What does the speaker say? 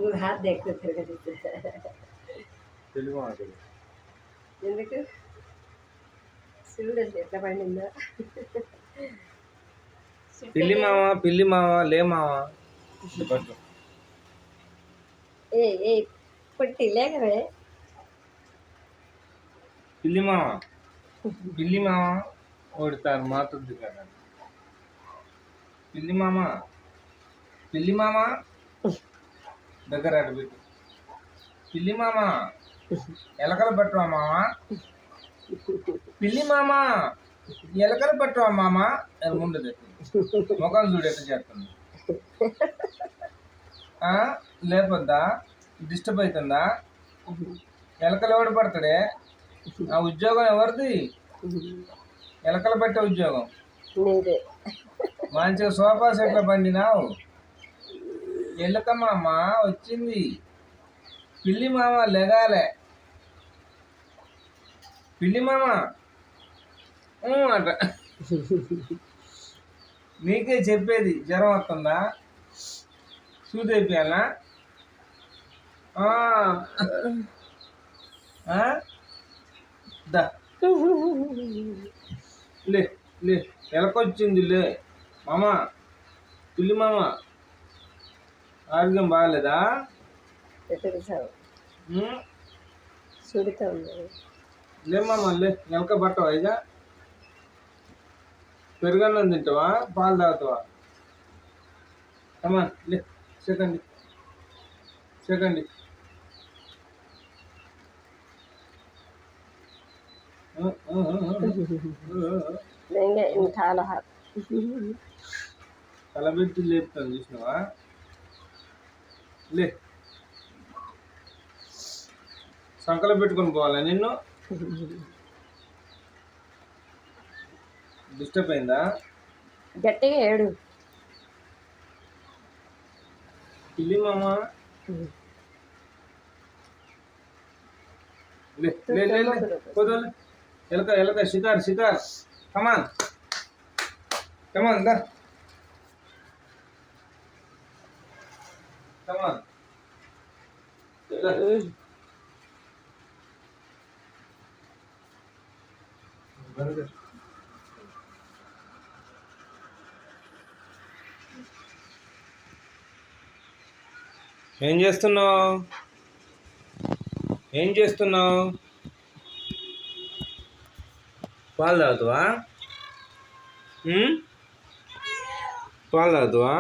నువ్వు హాత్ ఎక్కువ తిరగదు తెలుగు మాటలు ఎందుకు చూడండి ఎట్లా పండిందో పిల్లి మామ లే మామ ఏ ఏ పొట్టి లేకవే పిల్లి మామ ఓడతారు మాతుంది కదా పిల్లి మామ దగ్గర అడబెట్టు పిల్లి మామ ఎలకలు పట్టువా మామ పిల్లి మామ ఎలకలు పట్టువా మామ ముందు ముఖం చూడు ఎట్లా చేస్తుంది లేపొద్దా డిస్టర్బ్ అవుతుందా ఎలకలు ఎవడు పడతాడే ఆ ఉద్యోగం ఎవరిది ఎలకలు పట్టే ఉద్యోగం మంచిగా సోఫా సెట్లో పండినావు ఎలుక మామ వచ్చింది పిల్లి మామ లెగాలే పిల్లి మామ అట నీకే చెప్పేది జ్వరం వస్తుందా సూది అయిపోయాలా లే లే ఎలకొచ్చింది లే మామ పిల్లి మామ ఆరోగ్యం బాగాలేదా లే మామ లే ఎలక పట్టవా ఇక పెరుగన్నం తింటావా పాలు తాగుతావా అమ్మా లే సెకండ్ కలబెట్టి లేపుతాను చూసినావా లే సంకలో పెట్టుకొని పోవాలా నిన్ను డిస్టర్బ్ అయిందా గట్టిగా ఏడు పిల్లి మామ లే లే లే పోదాలే ఎలక షికార్ కమాన్ దా కమాన్ ఏం చేస్తున్నావు పాలు తాగుతావా